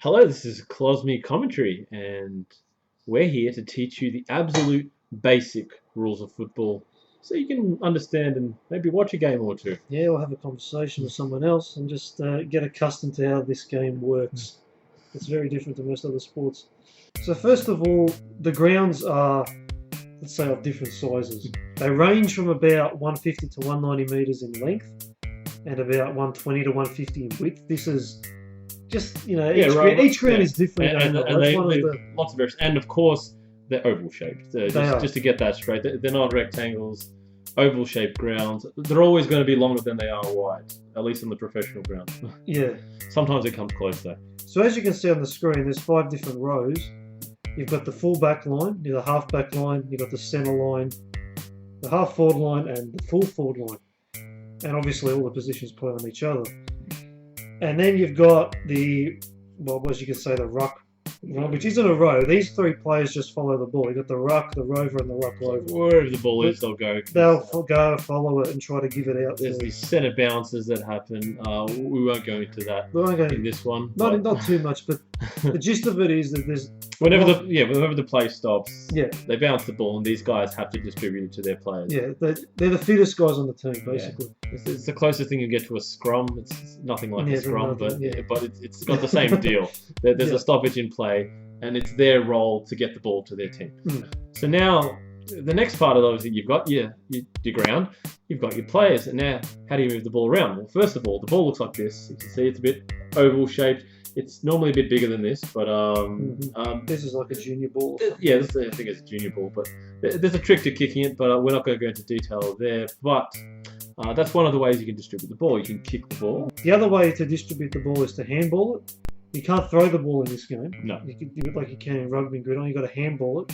Hello, this is Closme Commentary, and we're here to teach you the absolute basic rules of football so you can understand and maybe watch a game or two. Yeah, or have a conversation with someone else and just get accustomed to how this game works. It's very different to most other sports. So first of all, the grounds are, let's say, of different sizes. They range from about 150 to 190 metres in length and about 120 to 150 in width. This is just, each ground is different. And lots of various, and of course, they're oval shaped. Just to get that straight, they're not rectangles. Oval shaped grounds, they're always going to be longer than they are wide, at least on the professional ground. Yeah. Sometimes it comes close though. So as you can see on the screen, there's 5 different rows. You've got the full back line, you've got the half back line, you've got the centre line, the half forward line, and the full forward line. And obviously all the positions play on each other. And then you've got the, as you can say, the ruck, which isn't a row. These 3 players just follow the ball. You've got the ruck, the rover, and the ruck rover. Wherever the ball is, they'll go. They'll go, follow it, and try to give it out. There's these centre bounces that happen. We won't go into that in this one. Not too much, but the gist of it is that there's... Whenever the play stops, they bounce the ball, and these guys have to distribute it to their players. Yeah, they're the fittest guys on the team, basically. Yeah. It's the closest thing you get to a scrum. It's nothing like a scrum, but it's got the same deal. There's a stoppage in play, and it's their role to get the ball to their team. So now, the next part of those, you've got your ground, you've got your players, and now how do you move the ball around? Well, first of all, the ball looks like this. You can see it's a bit oval shaped. It's normally a bit bigger than this, but this is like a junior ball. Yeah, I think it's a junior ball, but there's a trick to kicking it, but we're not going to go into detail there. But that's one of the ways you can distribute the ball. You can kick the ball. The other way to distribute the ball is to handball it. You can't throw the ball in this game. No. You can do it like you can in rugby and gridiron. You've got to handball it.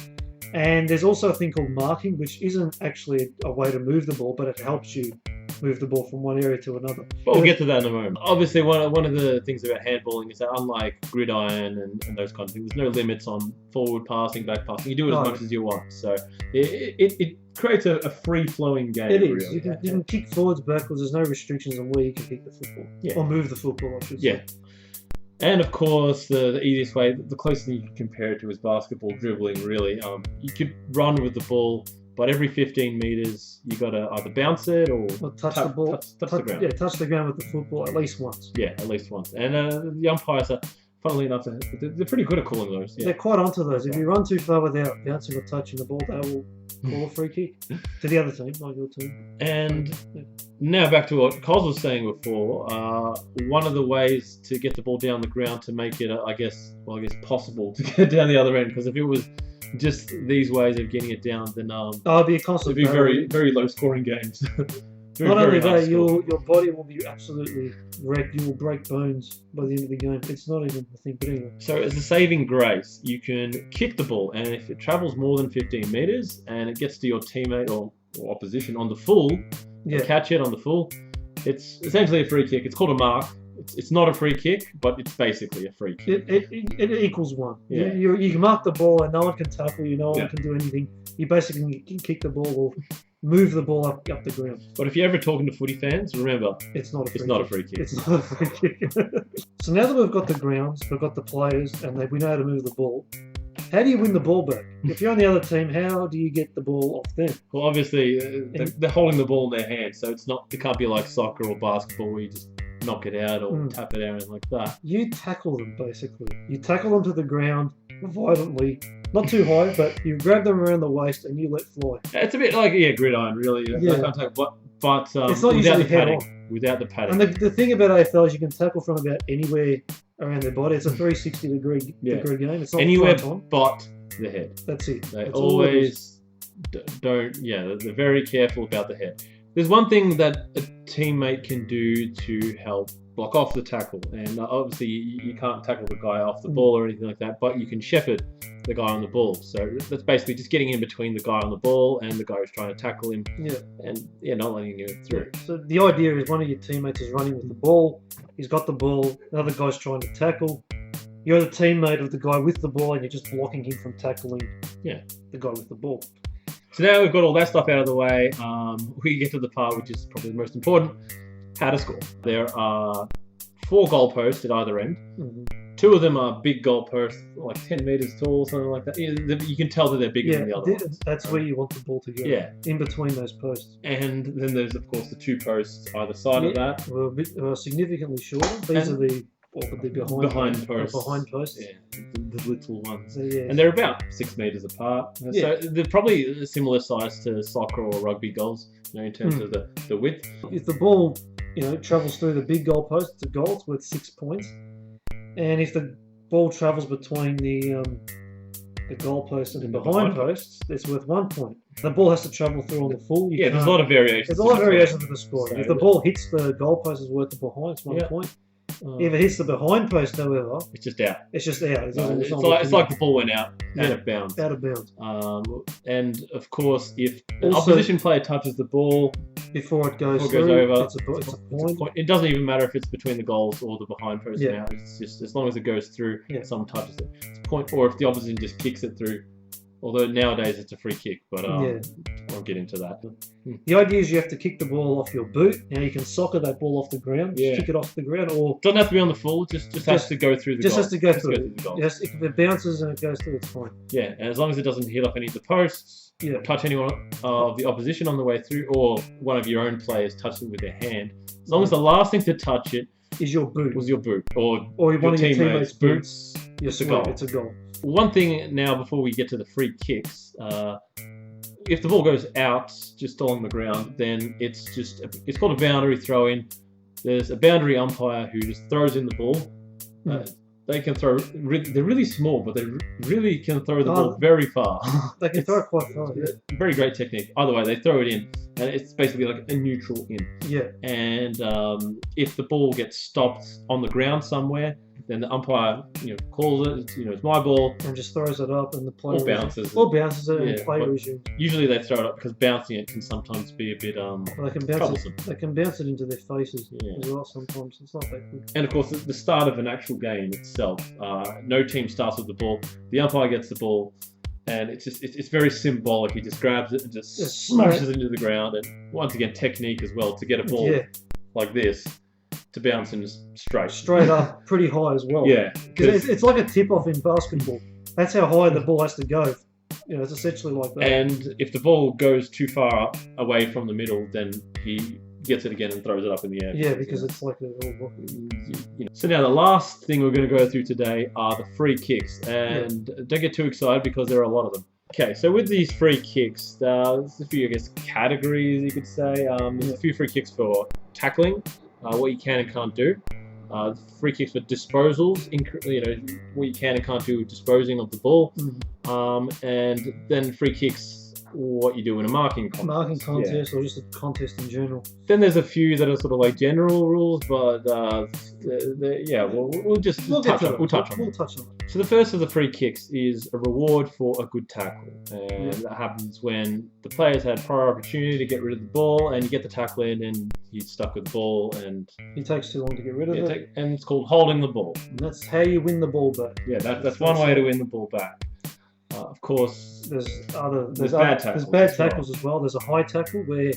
And there's also a thing called marking, which isn't actually a way to move the ball, but it helps you move the ball from one area to another. But we'll get to that in a moment. Obviously, one of the things about handballing is that unlike gridiron and those kind of things, there's no limits on forward passing, back passing. You do it as much as you want. So it creates a free-flowing game. It is. Really. You can kick forwards, backwards. There's no restrictions on where you can kick the football. Or move the football, I should say. And of course, the easiest way, the closest thing you can compare it to is basketball dribbling, really. You could run with the ball, but every 15 metres, you got to either bounce it or touch the ball. Touch the ground. Yeah, touch the ground with the football at least once. Yeah, at least once. And the umpires are, funnily enough, they're pretty good at calling those. Yeah. They're quite onto those. If you run too far without bouncing or touching the ball, they will call a free kick to the other team, not your team. And now back to what Cos was saying before. One of the ways to get the ball down the ground to make it, I guess possible to get down the other end, because if it was just these ways of getting it down, then it'd be a constant. It'd be very, very low scoring games. Not only that, your body will be absolutely wrecked. You will break bones by the end of the game. It's not even a thing, but anyway. So as a saving grace, you can kick the ball, and if it travels more than 15 metres and it gets to your teammate or opposition on the full, catch it on the full, it's essentially a free kick. It's called a mark. It's not a free kick, but it's basically a free kick. It equals 1. Yeah. You can mark the ball and no one can tackle you, no one can do anything. You basically can kick the ball or move the ball up the ground. But if you're ever talking to footy fans, remember, it's not a free kick. It's not a free kick. So now that we've got the grounds, we've got the players, and we know how to move the ball, how do you win the ball back? If you're on the other team, how do you get the ball off them? Well, obviously, they're holding the ball in their hands, so it can't be like soccer or basketball where you just knock it out or tap it out and like that. You tackle them, basically. You tackle them to the ground violently. Not too high, but you grab them around the waist and you let fly. It's a bit like gridiron, really. But it's not usually head on. Without the padding. And the thing about AFL is you can tackle from about anywhere around their body. It's a 360 degree game. It's not anywhere but the head. That's it. They always don't. Yeah, they're very careful about the head. There's one thing that a teammate can do to help block off the tackle, and obviously you can't tackle the guy off the ball or anything like that, but you can shepherd the guy on the ball. So that's basically just getting in between the guy on the ball and the guy who's trying to tackle him, and not letting him through. So the idea is one of your teammates is running with the ball, he's got the ball, another guy's trying to tackle, you're the teammate of the guy with the ball and you're just blocking him from tackling the guy with the ball. So now we've got all that stuff out of the way, we get to the part which is probably the most important, how to score. There are 4 goalposts at either end. Two of them are big goalposts, like 10 meters tall, something like that. You can tell that they're bigger than the other ones. That's where you want the ball to go. Yeah. In between those posts. And then there's, of course, the 2 posts either side of that. Well, significantly shorter. These are the behind posts. Yeah, the little ones. So, yeah. And they're about 6 meters apart. Yeah. So they're probably a similar size to soccer or rugby goals, in terms of the width. If the ball, travels through the big goalpost, it's a goal. It's worth 6 points. And if the ball travels between the goalpost and the behind posts, it's worth 1 point. The ball has to travel through on the full. There's a lot of variations. There's a lot of variations to the score. If the ball hits the goalpost, it's worth the behind. It's 1 point. If it hits the behind post, however, it's just out. It's just out. It's like the ball went out of bounds. Out of bounds. And of course, if an opposition player touches the ball before it goes over, it's a point. It doesn't even matter if it's between the goals or the behind post now. It's just as long as it goes through, someone touches it. It's a point. Or if the opposition just kicks it through. Although nowadays it's a free kick, but I'll get into that. The idea is you have to kick the ball off your boot. Now you can soccer that ball off the ground, kick it off the ground, or doesn't have to be on the full. Just has to go through the goal. Just has to go through. Yes, if it bounces and it goes through, it's fine. Yeah, and as long as it doesn't hit off any of the posts, touch anyone of the opposition on the way through, or one of your own players touch it with their hand. As long as the last thing to touch it is your boot, or one of your teammates' boots, it's a goal. It's a goal. One thing now, before we get to the free kicks, if the ball goes out just along the ground, then it's called a boundary throw-in. There's a boundary umpire who just throws in the ball. They can throw. They're really small, but they really can throw the ball very far. They can throw it quite far. Very great technique. Either way, they throw it in, and it's basically like a neutral in. Yeah. And if the ball gets stopped on the ground somewhere, then the umpire, calls it. It's my ball, and just throws it up, and the player bounces it, and play resumes. Usually they throw it up because bouncing it can sometimes be a bit troublesome. They can bounce it into their faces as well. Sometimes it's not that good. And of course, at the start of an actual game itself, no team starts with the ball. The umpire gets the ball, and it's very symbolic. He just grabs it and just smashes it into the ground. And once again, technique as well to get a ball like this. To bounce in straight up, pretty high as well. Yeah, because it's like a tip-off in basketball. That's how high the ball has to go. It's essentially like that. And if the ball goes too far away from the middle, then he gets it again and throws it up in the air. Yeah, because it's like a little. So now the last thing we're going to go through today are the free kicks, and don't get too excited because there are a lot of them. Okay, so with these free kicks, there's a few, categories you could say. There's a few free kicks for tackling. What you can and can't do. Free kicks for disposals, what you can and can't do with disposing of the ball. And then free kicks, what you do in a marking contest. Marking contest or just a contest in general. Then there's a few that are sort of like general rules, but we'll touch on them. So the first of the free kicks is a reward for a good tackle, and that happens when the players had prior opportunity to get rid of the ball, and you get the tackle in, and he's stuck with the ball, and it takes too long to get rid of it. And it's called holding the ball. And that's how you win the ball back. Yeah, that's one way to win the ball back. Of course, there's bad tackles. There's bad tackles as well. There's a high tackle where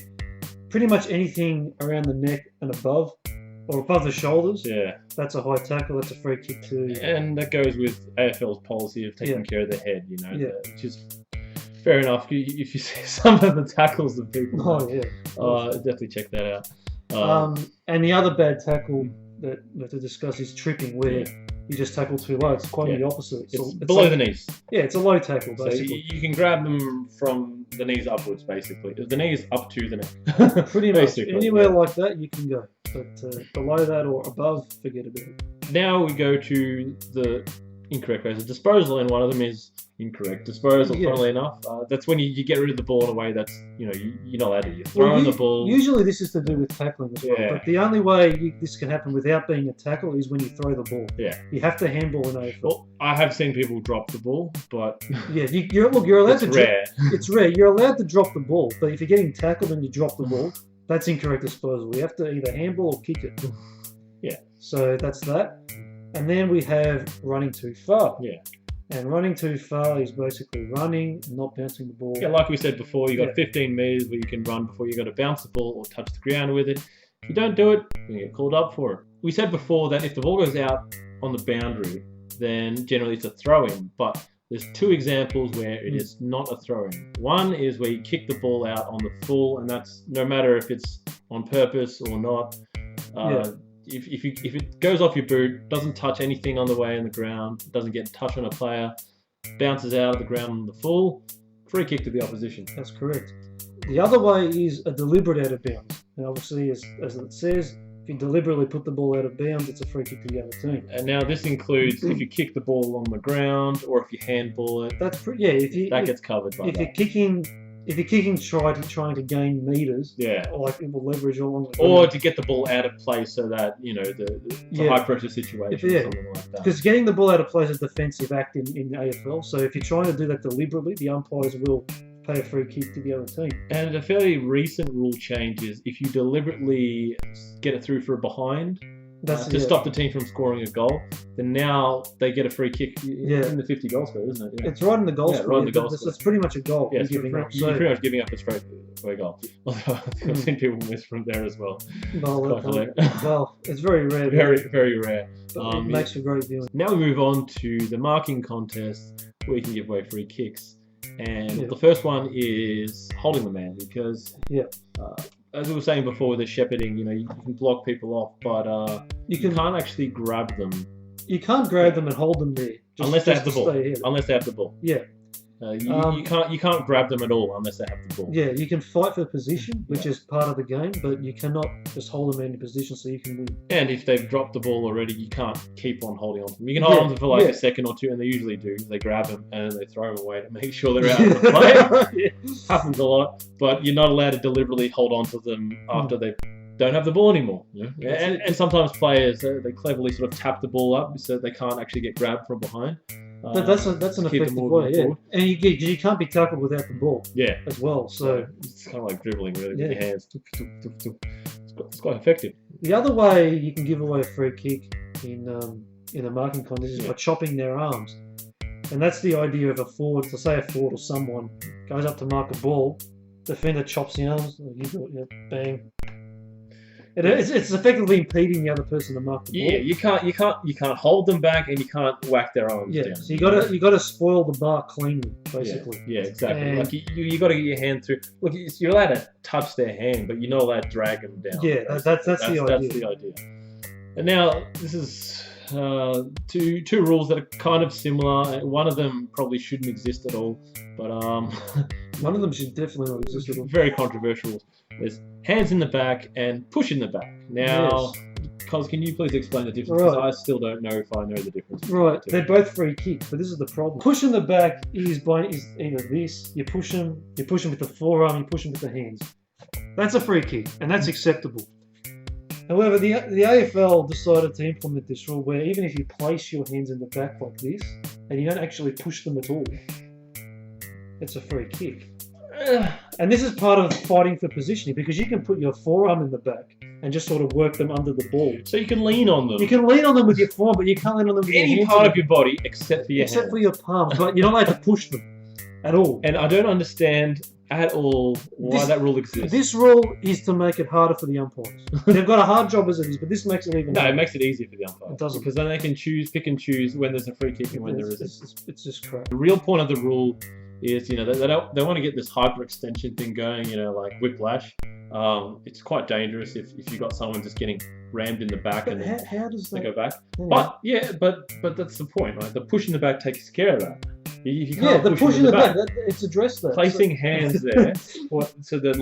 pretty much anything around the neck and above, or above the shoulders. Yeah, that's a high tackle. That's a free kick too. And that goes with AFL's policy of taking care of the head. Which is fair enough. If you see some of the tackles that people, definitely check that out. And the other bad tackle that we have to discuss is tripping, where you just tackle too low. It's quite the opposite. It's below the knees. Yeah, it's a low tackle, basically. So you can grab them from the knees upwards, basically. The knees up to the neck. Pretty much. Anywhere like that, you can go. But below that or above, forget about it. Now we go to the incorrect ways of disposal, and one of them is incorrect disposal, funnily enough. That's when you get rid of the ball in a way that's, you're not allowed to. You're throwing the ball. Usually this is to do with tackling as well. But the only way this can happen without being a tackle is when you throw the ball. Yeah. You have to handball in AFL. Well, I have seen people drop the ball, but... you're allowed to... It's rare. It's rare. You're allowed to drop the ball, but if you're getting tackled and you drop the ball, that's incorrect disposal. You have to either handball or kick it. Yeah. So that's that. And then we have running too far. Yeah. And running too far is basically running, not bouncing the ball. Yeah, like we said before, you got 15 meters where you can run before you got to bounce the ball or touch the ground with it. If you don't do it, you're going to get called up for it. We said before that if the ball goes out on the boundary, then generally it's a throw-in. But there's 2 examples where it is not a throw-in. One is where you kick the ball out on the full, and that's no matter if it's on purpose or not. If it goes off your boot, doesn't touch anything on the way in the ground, doesn't get touch on a player, bounces out of the ground on the full, free kick to the opposition. That's correct. The other way is a deliberate out of bounds. And obviously, as it says, if you deliberately put the ball out of bounds, it's a free kick to the other team. And now this includes if you kick the ball along the ground or if you handball it. That's that gets covered by that. If you're kicking trying to gain meters, like it will leverage along the ground. Or to get the ball out of play so that, the high pressure situation or something like that. Because getting the ball out of play is a defensive act in the AFL. So if you're trying to do that deliberately, the umpires will pay a free kick to the other team. And a fairly recent rule change is if you deliberately get it through for a behind to stop the team from scoring a goal, then now they get a free kick in the 50 goal square, isn't it? Yeah. It's right in the goal square. Right in the goal square. It's pretty much a goal. Yeah, you're pretty much giving up a straight away goal. Although I've seen people miss from there as well. Well, it's very rare. Very, very rare. But it makes for great viewing. Now we move on to the marking contest where you can give away free kicks. And the first one is holding the man because, as we were saying before with the shepherding, you can block people off, but you can't actually grab them. You can't grab them and hold them there. Unless they have the ball. Yeah. You can't grab them at all unless they have the ball. Yeah, you can fight for position, which is part of the game, but you cannot just hold them in position so you can win. And if they've dropped the ball already, you can't keep on holding on to them. You can hold on to them for like a second or two, and they usually do. They grab them and they throw them away to make sure they're out of the play. Happens a lot, but you're not allowed to deliberately hold on to them after they don't have the ball anymore. And sometimes players, they cleverly sort of tap the ball up so they can't actually get grabbed from behind. That's an effective way, and you can't be tackled without the ball, as well. So it's kind of like dribbling, really, with your hands. It's quite effective. The other way you can give away a free kick in a marking contest is by chopping their arms, and that's the idea of a forward. So say a forward or someone goes up to mark a ball, defender chops the arms, you do it, bang. It's effectively impeding the other person to mark the ball. Yeah, you can't hold them back and you can't whack their arms down. So you got to spoil the mark cleanly, basically. Yeah, exactly. And like you got to get your hand through. Look, you're allowed to touch their hand, but you're not allowed to drag them down. Yeah, that's the idea. That's the idea. And now this is two rules that are kind of similar. One of them probably shouldn't exist at all, but one of them should definitely not exist at all. Very controversial. There's hands in the back and push in the back. Now, Cos, can you please explain the difference? Because I still don't know if I know the difference. Right, they're both free kicks, but this is the problem. Push in the back is either this, you push them with the forearm, you push them with the hands. That's a free kick, and that's acceptable. However, the AFL decided to implement this rule where even if you place your hands in the back like this, and you don't actually push them at all, it's a free kick. And this is part of fighting for positioning because you can put your forearm in the back and just sort of work them under the ball. So you can lean on them. You can lean on them with your forearm, but you can't lean on them with your hands. Any part of your body except for your hands. Except for your palms, but you're not allowed to push them at all. And I don't understand at all why that rule exists. This rule is to make it harder for the umpires. They've got a hard job as it is, but this makes it even harder. No, it makes it easier for the umpires. It doesn't. Because then they can pick and choose when there's a free kick and when there isn't. It's just crap. The real point of the rule is, they want to get this hyperextension thing going, like whiplash. It's quite dangerous if you've got someone just getting rammed in the back and how does they go back. Anyway. But that's the point, right? The push in the back takes care of that. If you can't the push in the back, it's addressed that. Placing hands there, so that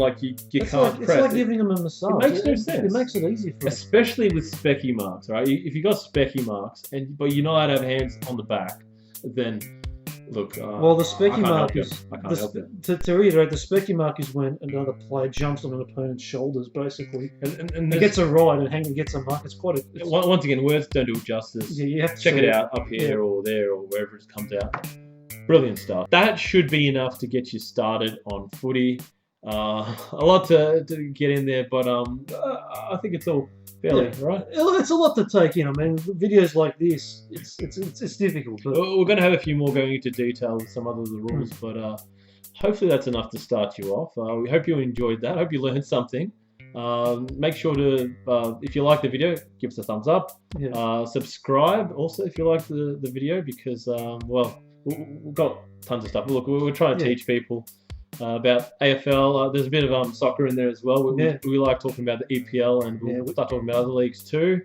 you can't press. It's like giving them a massage. It makes no sense. It makes it easy for them. Especially with specky marks, right? If you got specky marks, but you're not allowed to have hands on the back, then look. Well, the specky mark is to reiterate. The specky mark is when another player jumps on an opponent's shoulders, basically, and gets a ride and gets a mark. It's quite. Once again, words don't do it justice. Yeah, you have to check it out up here or there or wherever it comes out. Brilliant stuff. That should be enough to get you started on footy. A lot to get in there, but I think it's all fairly right. It's a lot to take in. I mean, videos like this, it's difficult. But we're going to have a few more going into detail with some other of the rules, but hopefully that's enough to start you off. We hope you enjoyed that. I hope you learned something. Make sure to, if you like the video, give us a thumbs up. Subscribe also if you like the video, because, well, we've got tons of stuff. Look, we're trying to teach people about AFL. There's a bit of soccer in there as well. We like talking about the EPL, and we'll start talking about other leagues too.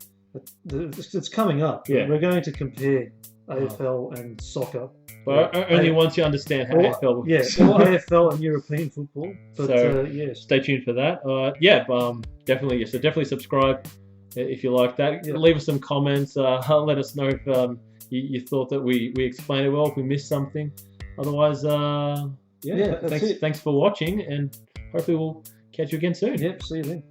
It's coming up. We're going to compare AFL and soccer. But only once you understand how AFL works. Or AFL and European football. But, so stay tuned for that. Definitely. So definitely subscribe if you like that. Leave us some comments. Let us know if you thought that we explained it well, if we missed something. Otherwise, thanks for watching, and hopefully we'll catch you again soon. See you then.